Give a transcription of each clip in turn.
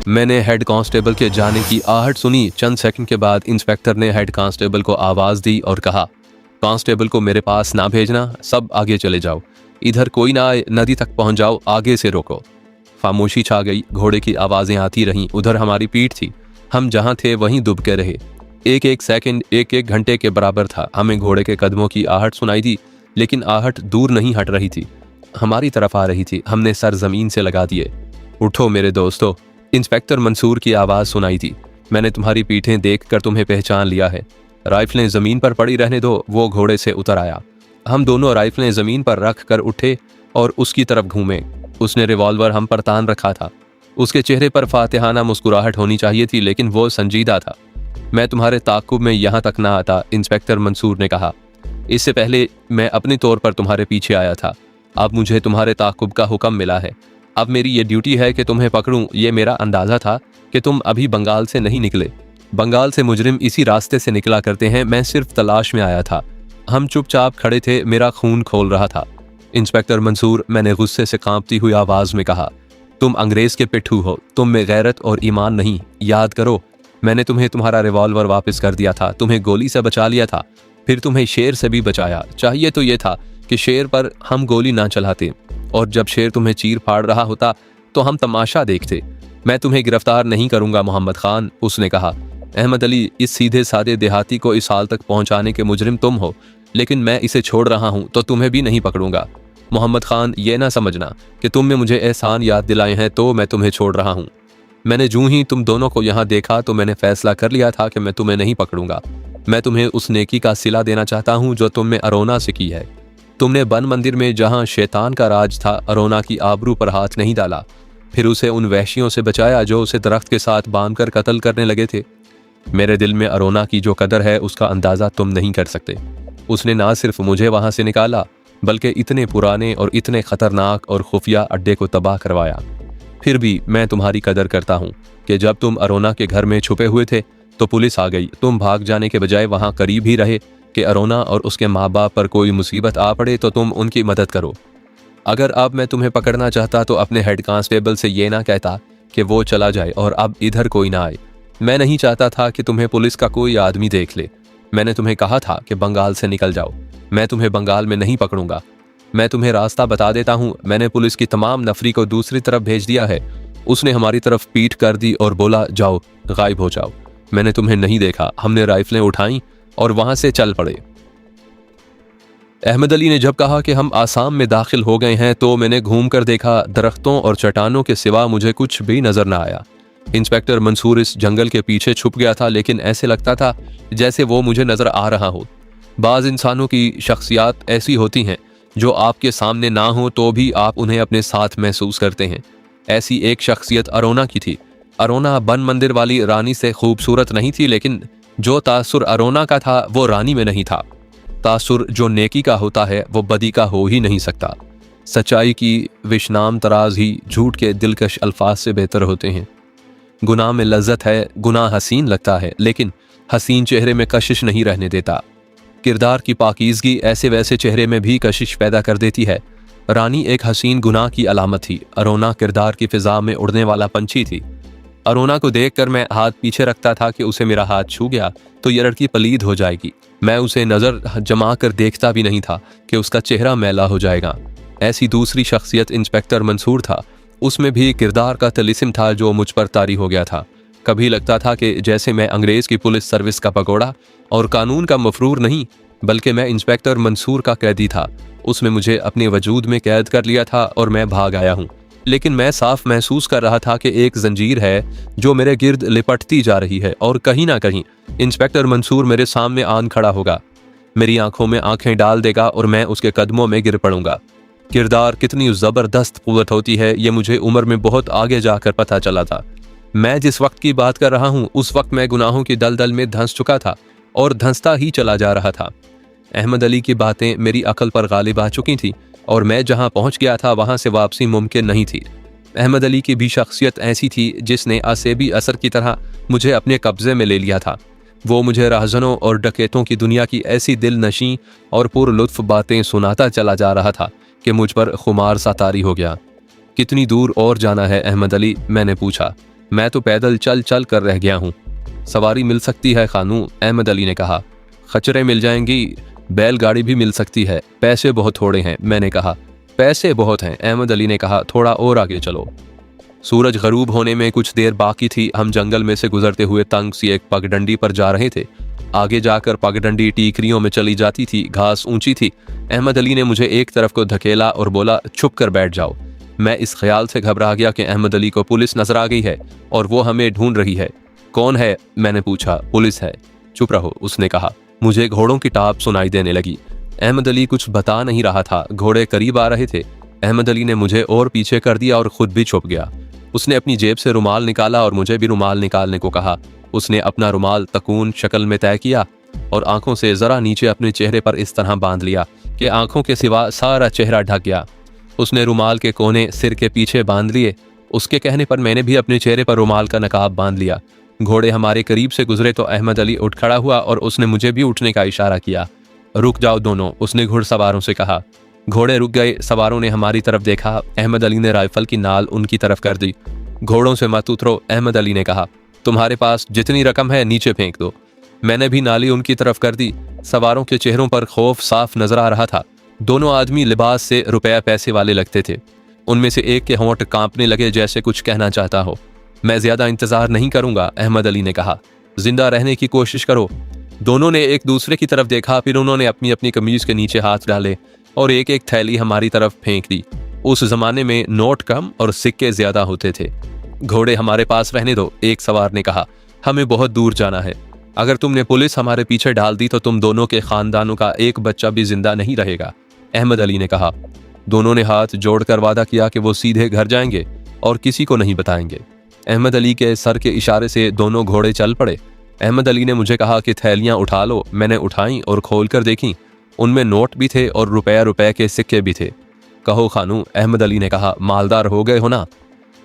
मैंने head constable के जाने की आहट सुनी। चंद सेकंड के बाद इंस्पेक्टर ने हेड कांस्टेबल को आवाज़ दी और कहा, कांस्टेबल को मेरे पास ना भेजना, सब आगे चले जाओ, इधर कोई ना आए, नदी तक पहुंच जाओ, आगे से रोको। खामोशी छा गई। घोड़े की आवाज़ें आती रहीं। उधर हमारी पीठ थी, हम जहां थे वहीं दुबके रहे। एक एक सेकंड एक एक घंटे के बराबर था। हमें घोड़े के कदमों की आहट सुनाई दी, लेकिन आहट दूर नहीं हट रही थी, हमारी तरफ आ रही थी। हमने सर जमीन से लगा दिए। उठो मेरे दोस्तों, इंस्पेक्टर मंसूर की आवाज़ सुनाई थी। मैंने तुम्हारी पीठें देखकर तुम्हें पहचान लिया है। राइफलें ज़मीन पर पड़ी रहने दो। वो घोड़े से उतर आया। हम दोनों राइफलें ज़मीन पर रख कर उठे और उसकी तरफ घूमे। उसने रिवॉल्वर हम पर तान रखा था। उसके चेहरे पर फातिहाना मुस्कुराहट होनी चाहिए थी, लेकिन वो संजीदा था। मैं तुम्हारे ताक़ुब में यहाँ तक ना आता, इंस्पेक्टर मंसूर ने कहा। इससे पहले मैं अपने तौर पर तुम्हारे पीछे आया था। अब मुझे तुम्हारे ताक़ुब का हुक्म मिला है। अब मेरी ये ड्यूटी है कि तुम्हें पकड़ूं। ये मेरा अंदाज़ा था कि तुम अभी बंगाल से नहीं निकले। बंगाल से मुजरिम इसी रास्ते से निकला करते हैं। मैं सिर्फ तलाश में आया था। हम चुपचाप खड़े थे। मेरा खून खोल रहा था। इंस्पेक्टर मंसूर, मैंने गुस्से से कांपती हुई आवाज़ में कहा, तुम अंग्रेज़ के पिट्ठू हो। तुम में गैरत और ईमान नहीं। याद करो, मैंने तुम्हें तुम्हारा रिवॉल्वर वापस कर दिया था, तुम्हें गोली से बचा लिया था, फिर तुम्हें शेर से भी बचाया। चाहिए तो ये था कि शेर पर हम गोली ना चलाते, और जब शेर तुम्हें चीर फाड़ रहा होता तो हम तमाशा देखते। मैं तुम्हें गिरफ्तार नहीं करूंगा मोहम्मद खान, उसने कहा। अहमद अली, इस सीधे सादे देहाती को इस हाल तक पहुंचाने के मुजरिम तुम हो, लेकिन मैं इसे छोड़ रहा हूं तो तुम्हें भी नहीं पकड़ूंगा। मोहम्मद खान, ये ना समझना कि तुमने मुझे एहसान याद दिलाए हैं तो मैं तुम्हें छोड़ रहा हूं। मैंने जूं ही तुम दोनों को यहाँ देखा तो मैंने फैसला कर लिया था कि मैं तुम्हें नहीं पकड़ूंगा। मैं तुम्हें उस नेकी का सिला देना चाहता हूँ जो तुमने अरोना से की है। तुमने बन मंदिर में जहाँ शैतान का राज था, अरोना की आबरू पर हाथ नहीं डाला, फिर उसे उन वहशियों से बचाया जो उसे दरख्त के साथ बांधकर कत्ल करने लगे थे। मेरे दिल में अरोना की जो कदर है उसका अंदाज़ा तुम नहीं कर सकते। उसने ना सिर्फ मुझे वहाँ से निकाला, बल्कि इतने पुराने और इतने ख़तरनाक और खुफिया अड्डे को तबाह करवाया। फिर भी मैं तुम्हारी कदर करता हूँ कि जब तुम अरोना के घर में छुपे हुए थे तो पुलिस आ गई। तुम भाग जाने के बजाय वहाँ करीब ही रहे कि अरोना और उसके माँ बाप पर कोई मुसीबत आ पड़े तो तुम उनकी मदद करो। अगर अब मैं तुम्हें पकड़ना चाहता तो अपने हेड कांस्टेबल से ये ना कहता कि वो चला जाए और अब इधर कोई ना आए। मैं नहीं चाहता था कि तुम्हें पुलिस का कोई आदमी देख ले। मैंने तुम्हें कहा था कि बंगाल से निकल जाओ। मैं तुम्हें बंगाल में नहीं पकड़ूंगा। मैं तुम्हें रास्ता बता देता हूँ। मैंने पुलिस की तमाम नफरी को दूसरी तरफ भेज दिया है। उसने हमारी तरफ पीठ कर दी और बोला, जाओ, गायब हो जाओ। मैंने तुम्हें नहीं देखा। हमने राइफलें उठाई और वहां से चल पड़े। अहमद अली ने जब कहा कि हम आसाम में दाखिल हो गए हैं तो मैंने घूम कर देखा। दरख्तों और चट्टानों के सिवा मुझे कुछ भी नजर न आया। इंस्पेक्टर मंसूर इस जंगल के पीछे छुप गया था, लेकिन ऐसे लगता था जैसे वो मुझे नजर आ रहा हो। बाज़ इंसानों की शख्सियात ऐसी होती हैं जो आपके सामने ना हो तो भी आप उन्हें अपने साथ महसूस करते हैं। ऐसी एक शख्सियत अरोना की थी। अरोना बन मंदिर वाली रानी से खूबसूरत नहीं थी, लेकिन जो तासुर अरोना का था वो रानी में नहीं था। तासुर जो नेकी का होता है वो बदी का हो ही नहीं सकता। सच्चाई की विशनाम तराज ही झूठ के दिलकश अल्फाज से बेहतर होते हैं। गुनाह में लज्जत है, गुनाह हसीन लगता है, लेकिन हसीन चेहरे में कशिश नहीं रहने देता। किरदार की पाकीज़गी ऐसे वैसे चेहरे में भी कशिश पैदा कर देती है। रानी एक हसीन गुनाह की अलामत थी। अरोना किरदार की फिजा में उड़ने वाला पंछी थी। अरोना को देखकर मैं हाथ पीछे रखता था कि उसे मेरा हाथ छू गया तो ये लड़की पलीद हो जाएगी। मैं उसे नज़र जमा कर देखता भी नहीं था कि उसका चेहरा मैला हो जाएगा। ऐसी दूसरी शख्सियत इंस्पेक्टर मंसूर था। उसमें भी किरदार का तिलिस्म था जो मुझ पर तारी हो गया था। कभी लगता था कि जैसे मैं अंग्रेज़ की पुलिस सर्विस का पकौड़ा और कानून का मफरूर नहीं, बल्कि मैं इंस्पेक्टर मंसूर का कैदी था। उसने मुझे अपने वजूद में कैद कर लिया था और मैं भाग आया हूँ। लेकिन मैं साफ महसूस कर रहा था कि एक जंजीर है जो मेरे गिर्द लिपटती जा रही है और कहीं ना कहीं इंस्पेक्टर मंसूर मेरे सामने आन खड़ा होगा, मेरी आंखों में आंखें डाल देगा और मैं उसके कदमों में गिर पड़ूंगा। किरदार कितनी ज़बरदस्त क़ुव्वत होती है ये मुझे उम्र में बहुत आगे जाकर पता चला था। मैं जिस वक्त की बात कर रहा हूँ उस वक्त मैं गुनाहों की दलदल में धंस चुका था और धंसता ही चला जा रहा था। अहमद अली की बातें मेरी अकल पर गालिब आ चुकी थी और मैं जहां पहुंच गया था वहां से वापसी मुमकिन नहीं थी। अहमद अली की भी शख्सियत ऐसी थी जिसने असेबी असर की तरह मुझे अपने कब्जे में ले लिया था। वो मुझे राहजनों और डकैतों की दुनिया की ऐसी दिल नशी और पुरलुत्फ बातें सुनाता चला जा रहा था कि मुझ पर खुमार सा तारी हो गया। कितनी दूर और जाना है अहमद अली, मैंने पूछा। मैं तो पैदल चल चल कर रह गया हूँ। सवारी मिल सकती है खानू, अहमद अली ने कहा। खच्चरें मिल जाएंगी, बैलगाड़ी भी मिल सकती है, पैसे बहुत थोड़े हैं, मैंने कहा। पैसे बहुत हैं, अहमद अली ने कहा, थोड़ा और आगे चलो। सूरज गरूब होने में कुछ देर बाकी थी। हम जंगल में से गुजरते हुए तंग सी एक पगडंडी पर जा रहे थे। आगे जाकर पगडंडी टीकरियों में चली जाती थी, घास ऊंची थी। अहमद अली ने मुझे एक तरफ को धकेला और बोला, छुप कर बैठ जाओ। मैं इस ख्याल से घबरा गया कि अहमद अली को पुलिस नजर आ गई है और वो हमें ढूंढ रही है। कौन है, मैंने पूछा। पुलिस है। चुप रहो, उसने कहा। मुझे घोड़ों की टाप सुनाई देने लगी। अहमद अली कुछ बता नहीं रहा था। घोड़े करीब आ रहे थे। अहमद अली ने मुझे और पीछे कर दिया और खुद भी छुप गया। उसने अपनी जेब से रुमाल निकाला और मुझे भी रुमाल निकालने को कहा। उसने अपना रुमाल तकून शक्ल में तय किया और आंखों से जरा नीचे अपने चेहरे पर इस तरह बांध लिया कि आंखों के सिवा सारा चेहरा ढक गया। उसने रुमाल के कोने सिर के पीछे बांध लिए। उसके कहने पर मैंने भी अपने चेहरे पर रुमाल का नकाब बांध लिया। घोड़े हमारे करीब से गुजरे तो अहमद अली उठ खड़ा हुआ और उसने मुझे भी उठने का इशारा किया। रुक जाओ दोनों, उसने घुड़सवारों से कहा। घोड़े रुक गए। सवारों ने हमारी तरफ देखा। अहमद अली ने राइफल की नाल उनकी तरफ कर दी। घोड़ों से मत उतरो, अहमद अली ने कहा। तुम्हारे पास जितनी रकम है नीचे फेंक दो। मैंने भी नाली उनकी तरफ कर दी। सवारों के चेहरों पर खौफ साफ नजर आ रहा था। दोनों आदमी लिबास से रुपया पैसे वाले लगते थे। उनमें से एक के होंठ कांपने लगे जैसे कुछ कहना चाहता हो। मैं ज्यादा इंतजार नहीं करूंगा, अहमद अली ने कहा। जिंदा रहने की कोशिश करो। दोनों ने एक दूसरे की तरफ देखा, फिर उन्होंने अपनी अपनी कमीज के नीचे हाथ डाले और एक एक थैली हमारी तरफ फेंक दी। उस जमाने में नोट कम और सिक्के ज्यादा होते थे। घोड़े हमारे पास रहने दो, एक सवार ने कहा। हमें बहुत दूर जाना है। अगर तुमने पुलिस हमारे पीछे डाल दी तो तुम दोनों के खानदानों का एक बच्चा भी जिंदा नहीं रहेगा, अहमद अली ने कहा। दोनों ने हाथ जोड़कर वादा किया कि वो सीधे घर जाएंगे और किसी को नहीं बताएंगे। अहमद अली के सर के इशारे से दोनों घोड़े चल पड़े। अहमद अली ने मुझे कहा कि थैलियां उठा लो। मैंने उठाई और खोल कर देखी। उनमें नोट भी थे और रुपए के सिक्के भी थे। कहो खानू, अहमद अली ने कहा, मालदार हो गए हो ना?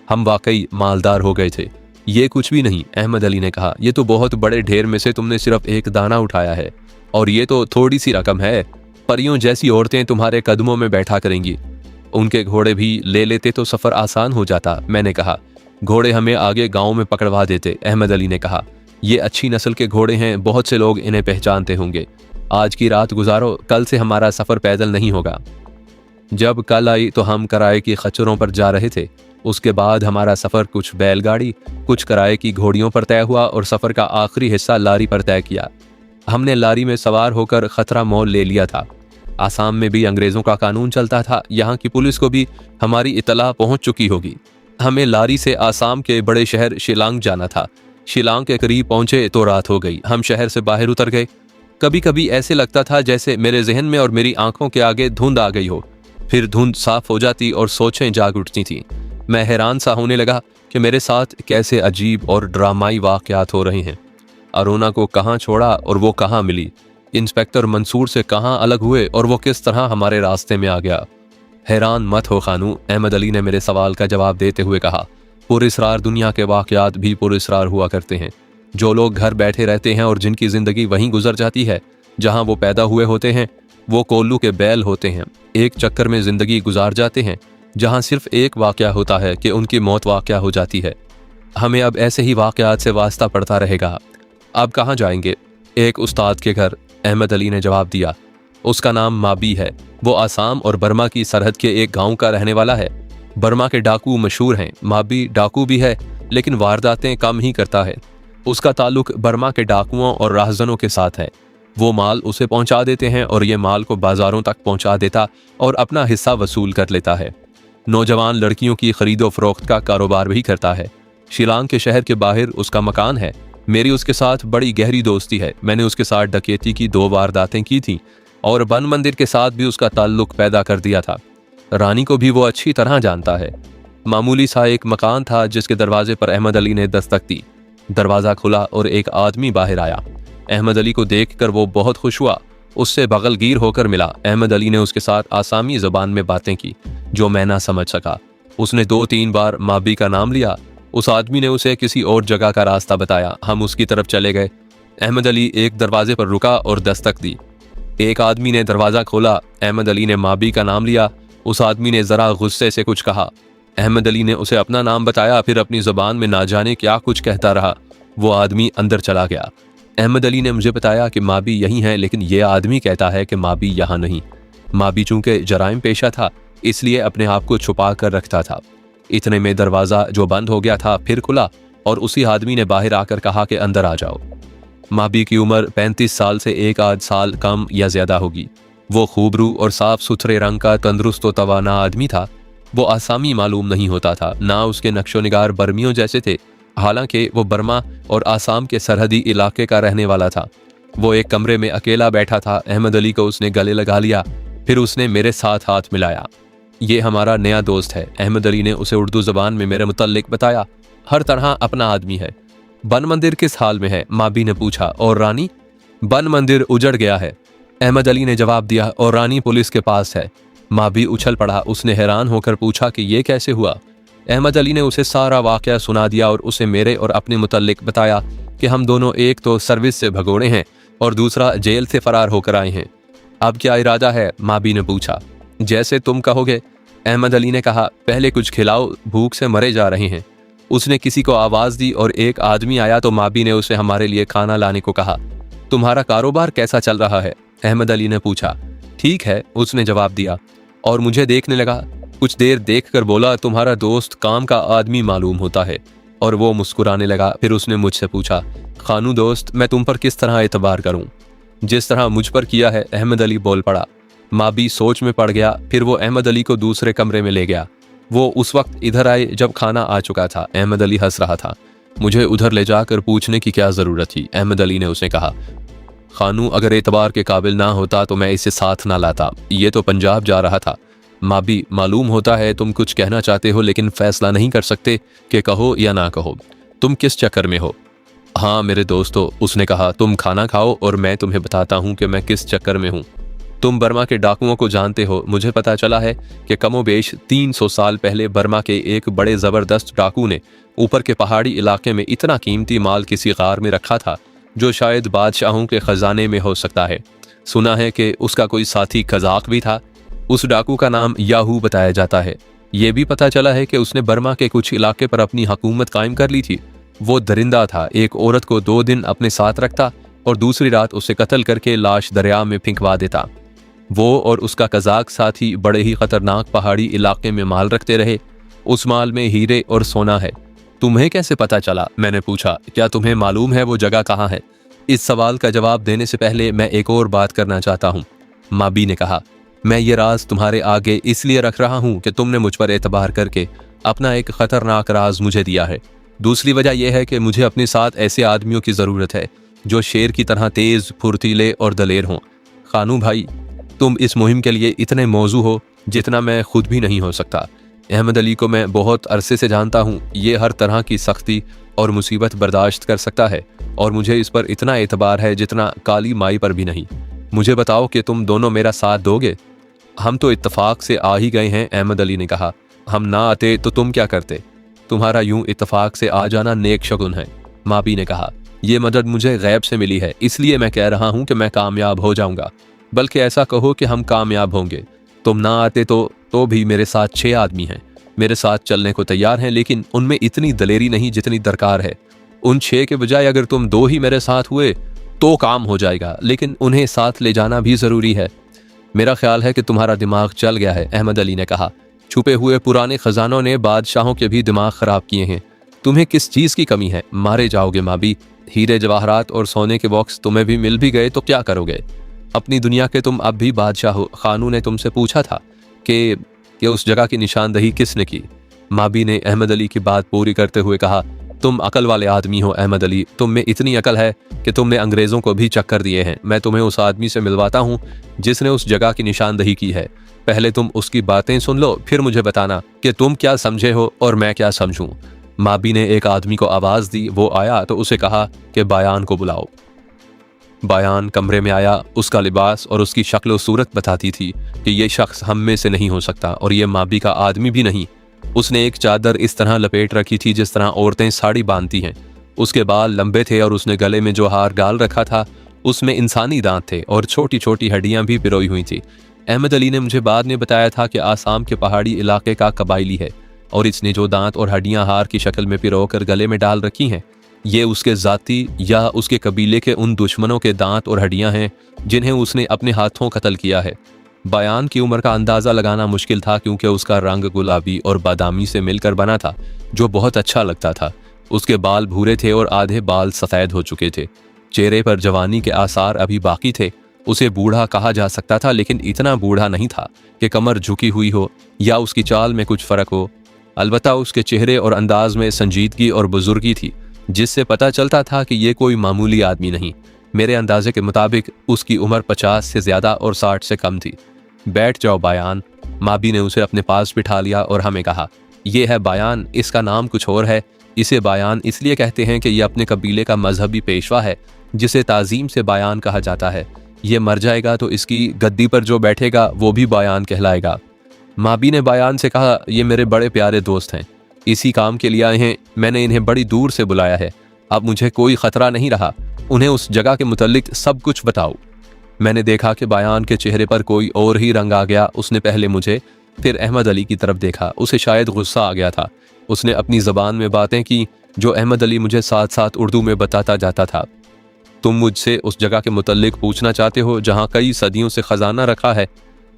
हम वाकई मालदार हो गए थे। ये कुछ भी नहीं, अहमद अली ने कहा। ये तो बहुत बड़े ढेर में से तुमने सिर्फ एक दाना उठाया है और ये तो थोड़ी सी रकम है। परियों जैसी औरतें तुम्हारे कदमों में बैठा करेंगी। उनके घोड़े भी ले लेते तो सफर आसान हो जाता, मैंने कहा। घोड़े हमें आगे गांव में पकड़वा देते, अहमद अली ने कहा। ये अच्छी नस्ल के घोड़े हैं, बहुत से लोग इन्हें पहचानते होंगे। आज की रात गुजारो, कल से हमारा सफर पैदल नहीं होगा। जब कल आई तो हम किराए की खच्चरों पर जा रहे थे। उसके बाद हमारा सफर कुछ बैलगाड़ी, कुछ किराए की घोड़ियों पर तय हुआ और सफर का आखिरी हिस्सा लारी पर तय किया। हमने लारी में सवार होकर खतरा मोल ले लिया था। आसाम में भी अंग्रेजों का कानून चलता था। यहाँ की पुलिस को भी हमारी इतला पहुंच चुकी होगी। हमें लारी से आसाम के बड़े शहर शिलांग जाना था। शिलांग के करीब पहुंचे तो रात हो गई। हम शहर से बाहर उतर गए। कभी कभी ऐसे लगता था जैसे मेरे जहन में और मेरी आंखों के आगे धुंध आ गई हो। फिर धुंध साफ हो जाती और सोचें जाग उठती थीं। मैं हैरान सा होने लगा कि मेरे साथ कैसे अजीब और ड्रामाई वाक़यात हो रहे हैं। अरुणा को कहाँ छोड़ा और वो कहाँ मिली? इंस्पेक्टर मंसूर से कहाँ अलग हुए और वो किस तरह हमारे रास्ते में आ गया? हैरान मत हो खानू, अहमद अली ने मेरे सवाल का जवाब देते हुए कहा। पुरअसरार दुनिया के वाक़यात भी पुरअसरार हुआ करते हैं। जो लोग घर बैठे रहते हैं और जिनकी ज़िंदगी वहीं गुजर जाती है जहाँ वो पैदा हुए होते हैं, वो कोल्लू के बैल होते हैं। एक चक्कर में ज़िंदगी गुजार जाते हैं जहाँ सिर्फ एक वाक़या होता है कि उनकी मौत वाक़या हो जाती है। हमें अब ऐसे ही वाक़यात से वास्ता पड़ता रहेगा। अब कहाँ जाएंगे? एक उस्ताद के घर, अहमद अली ने जवाब दिया। उसका नाम माबी है। वो आसाम और बर्मा की सरहद के एक गांव का रहने वाला है। बर्मा के डाकू मशहूर हैं। माबी डाकू भी है लेकिन वारदातें कम ही करता है। उसका ताल्लुक बर्मा के डाकुओं और राहजनों के साथ है। वो माल उसे पहुंचा देते हैं और ये माल को बाजारों तक पहुंचा देता और अपना हिस्सा वसूल कर लेता है। नौजवान लड़कियों की खरीदो फरोख्त का कारोबार भी करता है। शिलांग के शहर के बाहर उसका मकान है। मेरी उसके साथ बड़ी गहरी दोस्ती है। मैंने उसके साथ डकैती की 2 वारदातें की थीं और वन मंदिर के साथ भी उसका ताल्लुक पैदा कर दिया था। रानी को भी वो अच्छी तरह जानता है। मामूली सा एक मकान था जिसके दरवाजे पर अहमद अली ने दस्तक दी। दरवाज़ा खुला और एक आदमी बाहर आया। अहमद अली को देखकर वो बहुत खुश हुआ। उससे बगलगीर होकर मिला। अहमद अली ने उसके साथ आसामी ज़बान में बातें की जो मैं ना समझ सका। उसने 2-3 बार माबी का नाम लिया। उस आदमी ने उसे किसी और जगह का रास्ता बताया। हम उसकी तरफ चले गए। अहमद अली एक दरवाजे पर रुका और दस्तक दी। एक आदमी ने दरवाज़ा खोला। अहमद अली ने माबी का नाम लिया। उस आदमी ने ज़रा गुस्से से कुछ कहा। अहमद अली ने उसे अपना नाम बताया, फिर अपनी ज़बान में ना जाने क्या कुछ कहता रहा। वो आदमी अंदर चला गया। अहमद अली ने मुझे बताया कि माबी यहीं है, लेकिन ये आदमी कहता है कि माबी यहाँ नहीं। माबी चूंकि जराइम पेशा था, इसलिए अपने आप को छुपा कर रखता था। इतने में दरवाज़ा जो बंद हो गया था फिर खुला और उसी आदमी ने बाहर आकर कहा कि अंदर आ जाओ। माबी की उम्र 35 साल से एक आध साल कम या ज्यादा होगी। वो खूबरू और साफ सुथरे रंग का तंदुरुस्त व तवाना आदमी था। वो आसामी मालूम नहीं होता था, ना उसके नक्शो निगार बर्मियों जैसे थे। हालांकि वो बर्मा और आसाम के सरहदी इलाके का रहने वाला था। वो एक कमरे में अकेला बैठा था। अहमद अली को उसने गले लगा लिया, फिर उसने मेरे साथ हाथ मिलाया। ये हमारा नया दोस्त है। अहमद अली ने उसे उर्दू ज़बान में मेरे मुतल्लिक बताया। हर तरह अपना आदमी है। बन मंदिर किस हाल में है? माबी ने पूछा। और रानी? बन मंदिर उजड़ गया है, अहमद अली ने जवाब दिया, और रानी पुलिस के पास है। माबी उछल पड़ा। उसने हैरान होकर पूछा कि ये कैसे हुआ? अहमद अली ने उसे सारा वाकया सुना दिया और उसे मेरे और अपने मुतल्लिक बताया कि हम दोनों एक तो सर्विस से भगोड़े हैं और दूसरा जेल से फरार होकर आए हैं। अब क्या इरादा है? माबी ने पूछा। जैसे तुम कहोगे, अहमद अली ने कहा। पहले कुछ खिलाओ, भूख से मरे जा रहे हैं। उसने किसी को आवाज़ दी और एक आदमी आया तो माबी ने उसे हमारे लिए खाना लाने को कहा। तुम्हारा कारोबार कैसा चल रहा है? अहमद अली ने पूछा। ठीक है, उसने जवाब दिया और मुझे देखने लगा। कुछ देर देखकर बोला, तुम्हारा दोस्त काम का आदमी मालूम होता है। और वो मुस्कुराने लगा। फिर उसने मुझसे पूछा, खानू दोस्त, मैं तुम पर किस तरह एतबार करूं? जिस तरह मुझ पर किया है, अहमद अली बोल पड़ा। माबी सोच में पड़ गया। फिर वो अहमद अली को दूसरे कमरे में ले गया। वो उस वक्त इधर आए जब खाना आ चुका था। अहमद अली हंस रहा था। मुझे उधर ले जाकर पूछने की क्या ज़रूरत थी? अहमद अली ने उसे कहा। खानू, अगर एतबार के काबिल ना होता तो मैं इसे साथ ना लाता। ये तो पंजाब जा रहा था। माबी, मालूम होता है तुम कुछ कहना चाहते हो, लेकिन फैसला नहीं कर सकते कि कहो या ना कहो। तुम किस चक्कर में हो? हाँ मेरे दोस्तों, उसने कहा, तुम खाना खाओ और मैं तुम्हें बताता हूँ कि मैं किस चक्कर में हूँ। तुम बर्मा के डाकुओं को जानते हो। मुझे पता चला है कि कमोबेश 300 साल पहले बर्मा के एक बड़े ज़बरदस्त डाकू ने ऊपर के पहाड़ी इलाके में इतना कीमती माल किसी गार में रखा था जो शायद बादशाहों के ख़जाने में हो सकता है। सुना है कि उसका कोई साथी कज़ाक भी था। उस डाकू का नाम याहू बताया जाता है। ये भी पता चला है कि उसने बर्मा के कुछ इलाके पर अपनी हुकूमत कायम कर ली थी। वो दरिंदा था। एक औरत को 2 दिन अपने साथ रखता और दूसरी रात उसे कत्ल करके लाश दरिया में फेंकवा देता। वो और उसका कज़ाक साथी बड़े ही खतरनाक पहाड़ी इलाके में माल रखते रहे। उस माल में हीरे और सोना है। तुम्हें कैसे पता चला? मैंने पूछा। क्या तुम्हें मालूम है वो जगह कहाँ है? इस सवाल का जवाब देने से पहले मैं एक और बात करना चाहता हूँ, माबी ने कहा। मैं ये राज तुम्हारे आगे इसलिए रख रहा हूँ कि तुमने मुझ पर एतबार करके अपना एक खतरनाक राज मुझे दिया है। दूसरी वजह यह है कि मुझे अपने साथ ऐसे आदमियों की ज़रूरत है जो शेर की तरह तेज़, फुर्तीले और दलेर हों। खानू भाई, तुम इस मुहिम के लिए इतने मौजू हो जितना मैं खुद भी नहीं हो सकता। अहमद अली को मैं बहुत अरसे से जानता हूँ। ये हर तरह की सख्ती और मुसीबत बर्दाश्त कर सकता है और मुझे इस पर इतना एतबार है जितना काली माई पर भी नहीं। मुझे बताओ कि तुम दोनों मेरा साथ दोगे? हम तो इत्तफाक से आ ही गए हैं, अहमद अली ने कहा। हम ना आते तो तुम क्या करते? तुम्हारा यूं इत्तफाक से आ जाना नेक शगुन है, माबी ने कहा। यह मदद मुझे गैब से मिली है, इसलिए मैं कह रहा हूँ कि मैं कामयाब हो जाऊंगा। बल्कि ऐसा कहो कि हम कामयाब होंगे। तुम ना आते तो भी मेरे साथ 6 आदमी हैं। मेरे साथ चलने को तैयार हैं, लेकिन उनमें इतनी दलेरी नहीं जितनी दरकार है। उन 6 के बजाय अगर तुम 2 ही मेरे साथ हुए तो काम हो जाएगा, लेकिन उन्हें साथ ले जाना भी ज़रूरी है। मेरा ख्याल है कि तुम्हारा दिमाग चल गया है, अहमद अली ने कहा। छुपे हुए पुराने खजानों ने बादशाहों के भी दिमाग ख़राब किए हैं। तुम्हें किस चीज़ की कमी है? मारे जाओगे माबी। हीरे जवाहरात और सोने के बॉक्स तुम्हें भी मिल भी गए तो क्या करोगे? अपनी दुनिया के तुम अब भी बादशाह हो। खानू ने तुमसे पूछा था कि उस जगह की निशानदही किसने की? माबी ने अहमद अली की बात पूरी करते हुए कहा, तुम अकल वाले आदमी हो अहमद अली। तुम में इतनी अकल है कि तुमने अंग्रेज़ों को भी चक्कर दिए हैं। मैं तुम्हें उस आदमी से मिलवाता हूँ जिसने उस जगह की निशानदही की है। पहले तुम उसकी बातें सुन लो, फिर मुझे बताना कि तुम क्या समझे हो और मैं क्या समझूं। माबी ने एक आदमी को आवाज़ दी। वो आया तो उसे कहा कि बायान को बुलाओ। बायान कमरे में आया। उसका लिबास और उसकी शक्ल और सूरत बताती थी कि ये शख्स हम में से नहीं हो सकता और ये माबी का आदमी भी नहीं। उसने एक चादर इस तरह लपेट रखी थी जिस तरह औरतें साड़ी बांधती हैं। उसके बाल लंबे थे और उसने गले में जो हार डाल रखा था उसमें इंसानी दांत थे और छोटी छोटी हड्डियां भी पिरोई हुई थी। अहमद अली ने मुझे बाद में बताया था कि आसाम के पहाड़ी इलाके का कबायली है। और इसने जो दांत और हड्डियां हार की शक्ल में पिरोकर गले में डाल रखी हैं, ये उसके जाती या उसके कबीले के उन दुश्मनों के दांत और हड्डियां हैं जिन्हें उसने अपने हाथों कत्ल किया है। बयान की उम्र का अंदाज़ा लगाना मुश्किल था क्योंकि उसका रंग गुलाबी और बादामी से मिलकर बना था, जो बहुत अच्छा लगता था। उसके बाल भूरे थे और आधे बाल सफ़ेद हो चुके थे। चेहरे पर जवानी के आसार अभी बाकी थे। उसे बूढ़ा कहा जा सकता था, लेकिन इतना बूढ़ा नहीं था कि कमर झुकी हुई हो या उसकी चाल में कुछ फ़र्क हो। अलबत्ता उसके चेहरे और अंदाज में संजीदगी और बुजुर्गी थी, जिससे पता चलता था कि ये कोई मामूली आदमी नहीं। मेरे अंदाजे के मुताबिक उसकी उम्र 50 से ज़्यादा और 60 से कम थी। बैठ जाओ बयान। माबी ने उसे अपने पास बिठा लिया और हमें कहा, ये है बयान, इसका नाम कुछ और है। इसे बयान इसलिए कहते हैं कि यह अपने कबीले का मजहबी पेशवा है, जिसे ताजीम से बयान कहा जाता है। ये मर जाएगा तो इसकी गद्दी पर जो बैठेगा वो भी बयान कहलाएगा। माबी ने बयान से कहा, ये मेरे बड़े प्यारे दोस्त हैं, इसी काम के लिए आए हैं। मैंने इन्हें बड़ी दूर से बुलाया है। अब मुझे कोई ख़तरा नहीं रहा। उन्हें उस जगह के मुतल्लिक सब कुछ बताओ। मैंने देखा कि बयान के चेहरे पर कोई और ही रंग आ गया। उसने पहले मुझे, फिर अहमद अली की तरफ देखा। उसे शायद गुस्सा आ गया था। उसने अपनी ज़बान में बातें की जो अहमद अली मुझे साथ साथ उर्दू में बताता जाता था। तुम मुझसे उस जगह के मुतल्लिक पूछना चाहते हो जहाँ कई सदियों से ख़जाना रखा है?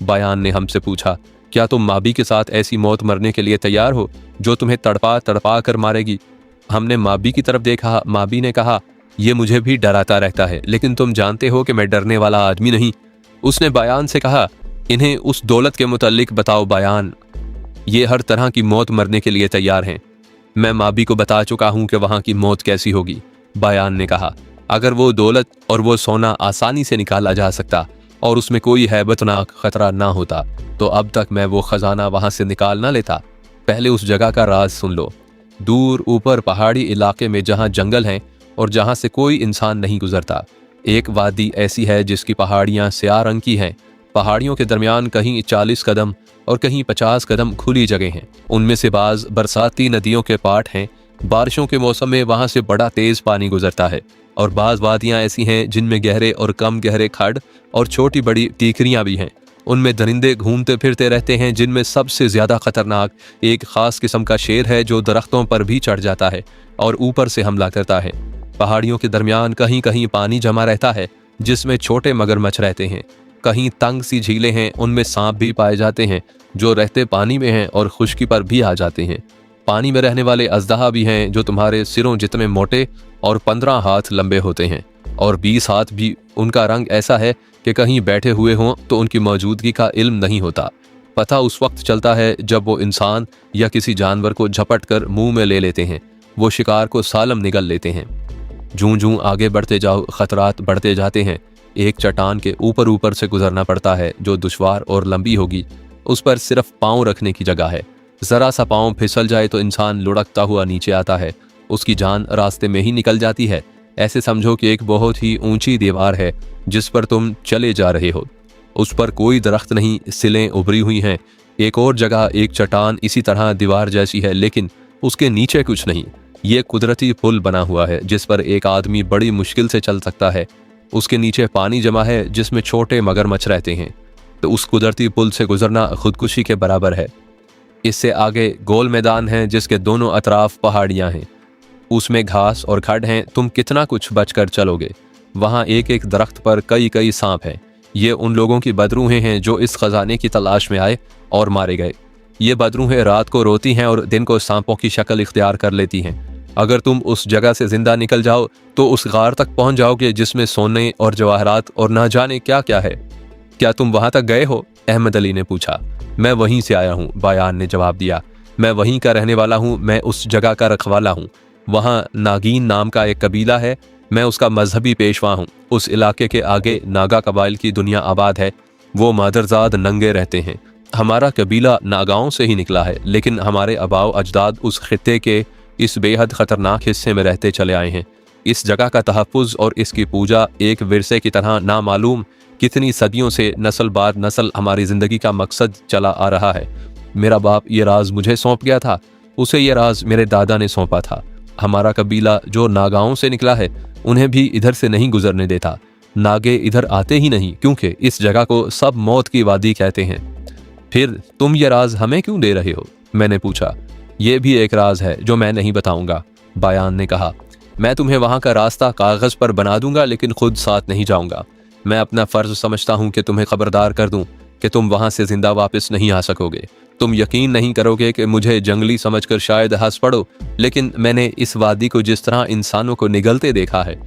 बयान ने हमसे पूछा, क्या तुम माबी के साथ ऐसी मौत मरने के लिए तैयार हो जो तुम्हें तड़पा तड़पा कर मारेगी? हमने माबी की तरफ देखा। माबी ने कहा, यह मुझे भी डराता रहता है, लेकिन तुम जानते हो कि मैं डरने वाला आदमी नहीं। उसने बयान से कहा, इन्हें उस दौलत के मुतल्लिक बताओ बयान। ये हर तरह की मौत मरने के लिए तैयार हैं। मैं माबी को बता चुका हूं कि वहां की मौत कैसी होगी। बयान ने कहा, अगर वो दौलत और वो सोना आसानी से निकाला जा सकता और उसमें कोई हैबतनाक खतरा ना होता, तो अब तक मैं वो खजाना वहां से निकाल ना लेता। पहले उस जगह का राज सुन लो। दूर ऊपर पहाड़ी इलाके में जहां जंगल हैं और जहां से कोई इंसान नहीं गुजरता, एक वादी ऐसी है जिसकी पहाड़ियां स्याह रंग की हैं। पहाड़ियों के दरमियान कहीं 40 कदम और कहीं 50 कदम खुली जगह हैं। उनमें से बाज बरसाती नदियों के पाट हैं। बारिशों के मौसम में वहां से बड़ा तेज पानी गुजरता है। और बाज वादियां ऐसी हैं जिनमें गहरे और कम गहरे खड़ और छोटी बड़ी टीकरियां भी हैं। उनमें दरिंदे घूमते फिरते रहते हैं, जिनमें सबसे ज्यादा खतरनाक एक खास किस्म का शेर है जो दरख्तों पर भी चढ़ जाता है और ऊपर से हमला करता है। पहाड़ियों के दरमियान कहीं कहीं पानी जमा रहता है जिसमें छोटे मगरमच्छ रहते हैं। कहीं तंग सी झीलें हैं, उनमें सांप भी पाए जाते हैं जो रहते पानी में हैं और खुश्की पर भी आ जाते हैं। पानी में रहने वाले अजदहा भी हैं जो तुम्हारे सिरों जितने मोटे और 15 हाथ लंबे होते हैं और 20 हाथ भी। उनका रंग ऐसा है कि कहीं बैठे हुए हों तो उनकी मौजूदगी का इल्म नहीं होता। पता उस वक्त चलता है जब वो इंसान या किसी जानवर को झपट कर मुंह में ले लेते हैं। वो शिकार को सालम निगल लेते हैं। जूं जूं आगे बढ़ते जाओ, खतरात बढ़ते जाते हैं। एक चट्टान के ऊपर ऊपर से गुजरना पड़ता है जो दुश्वार और लंबी होगी। उस पर सिर्फ पाँव रखने की जगह है। ज़रा सा पाँव फिसल जाए तो इंसान लुढ़कता हुआ नीचे आता है। उसकी जान रास्ते में ही निकल जाती है। ऐसे समझो कि एक बहुत ही ऊंची दीवार है जिस पर तुम चले जा रहे हो। उस पर कोई दरख्त नहीं, सिलें उभरी हुई हैं। एक और जगह एक चट्टान इसी तरह दीवार जैसी है, लेकिन उसके नीचे कुछ नहीं। ये कुदरती पुल बना हुआ है जिस पर एक आदमी बड़ी मुश्किल से चल सकता है। उसके नीचे पानी जमा है जिसमें छोटे मगरमच्छ रहते हैं। तो उस कुदरती पुल से गुजरना खुदकुशी के बराबर है। इससे आगे गोल मैदान है जिसके दोनों अतराफ पहाड़ियां हैं। उसमें घास और खड़ हैं। तुम कितना कुछ बचकर चलोगे। वहाँ एक एक दरख्त पर कई कई सांप हैं। ये उन लोगों की बदरूहें हैं जो इस खजाने की तलाश में आए और मारे गए। ये बदरूहें रात को रोती हैं और दिन को सांपों की शक्ल इख्तियार कर लेती हैं। अगर तुम उस जगह से जिंदा निकल जाओ तो उस गार तक पहुंच जाओगे जिसमें सोने और जवाहरात और ना जाने क्या क्या है। क्या तुम वहां तक गए हो? अहमद अली ने पूछा। मैं वहीं से आया हूँ, बयान ने जवाब दिया। मैं वहीं का रहने वाला हूँ। मैं उस जगह का रखवाला हूँ। वहाँ नागीन नाम का एक कबीला है। मैं उसका मजहबी पेशवा हूँ। उस इलाके के आगे नागा कबाइल की दुनिया आबाद है। वो मादरजाद नंगे रहते हैं। हमारा कबीला नागाओं से ही निकला है, लेकिन हमारे आबाओ अजदाद उस खित्ते के इस बेहद ख़तरनाक हिस्से में रहते चले आए हैं। इस जगह का तहफ़्फ़ुज़ और इसकी पूजा एक विरसे की तरह नामालूम कितनी सदियों से नस्ल बार नस्ल हमारी ज़िंदगी का मकसद चला आ रहा है। मेरा बाप ये राज मुझे सौंप गया था, उसे ये राज मेरे दादा ने सौंपा था। हमारा कबीला जो नागाओं से निकला है उन्हें भी इधर से नहीं गुजरने देता। नागे इधर आते ही नहीं क्योंकि इस जगह को सब मौत की वादी कहते हैं। फिर तुम ये राज हमें क्यों दे रहे हो? मैंने पूछा। ये भी एक राज है जो मैं नहीं बताऊंगा, बयान ने कहा। मैं तुम्हें वहां का रास्ता कागज पर बना दूंगा, लेकिन खुद साथ नहीं जाऊंगा। मैं अपना फर्ज समझता हूं कि तुम्हें खबरदार कर दूं कि तुम वहां से जिंदा वापस नहीं आ सकोगे। तुम यकीन नहीं करोगे कि मुझे जंगली समझकर शायद हंस पड़ो, लेकिन मैंने इस वादी को जिस तरह इंसानों को निगलते देखा है,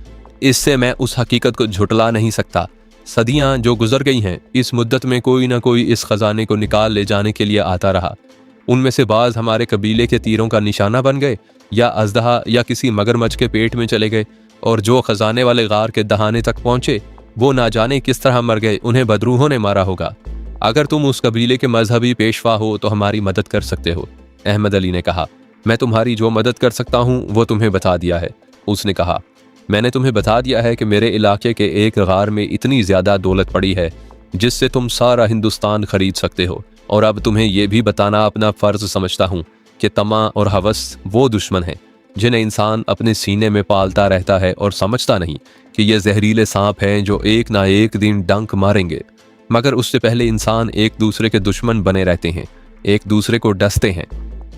इससे मैं उस हकीकत को झुटला नहीं सकता। सदियां जो गुजर गई हैं, इस मुद्दत में कोई ना कोई इस खजाने को निकाल ले जाने के लिए आता रहा। उनमें से बाज हमारे कबीले के तीरों का निशाना बन गए, या अजदहा या किसी मगरमच्छ के पेट में चले गए, और जो खजाने वाले गार के दहाने तक पहुंचे वो ना जाने किस तरह मर गए। उन्हें बदरूहों ने मारा होगा। अगर तुम उस कबीले के मजहबी पेशवा हो तो हमारी मदद कर सकते हो। अहमद अली ने कहा, मैं तुम्हारी जो मदद कर सकता हूँ वो तुम्हें बता दिया है। उसने कहा, मैंने तुम्हें बता दिया है कि मेरे इलाके के एक गार में इतनी ज्यादा दौलत पड़ी है जिससे तुम सारा हिंदुस्तान खरीद सकते हो। और अब तुम्हें यह भी बताना अपना फर्ज समझता हूँ कि तमा और हवस वो दुश्मन हैं जिन्हें इंसान अपने सीने में पालता रहता है और समझता नहीं कि ये जहरीले सांप हैं जो एक ना एक दिन डंक मारेंगे। मगर उससे पहले इंसान एक दूसरे के दुश्मन बने रहते हैं, एक दूसरे को डसते हैं।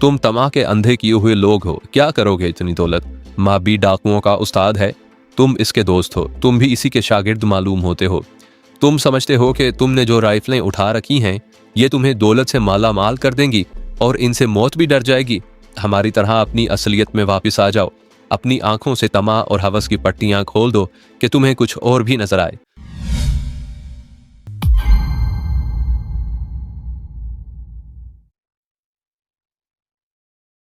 तुम तमा के अंधे किए हुए लोग हो, क्या करोगे इतनी दौलत? माँ भी डाकुओं का उस्ताद है, तुम इसके दोस्त हो, तुम भी इसी के शागिर्द मालूम होते हो। तुम समझते हो कि तुमने जो राइफलें उठा रखी हैं ये तुम्हें दौलत से माला माल कर देंगी और इनसे मौत भी डर जाएगी। हमारी तरह अपनी असलियत में वापस आ जाओ। अपनी आंखों से तमा और हवस की पट्टियां खोल दो कि तुम्हें कुछ और भी नजर आए।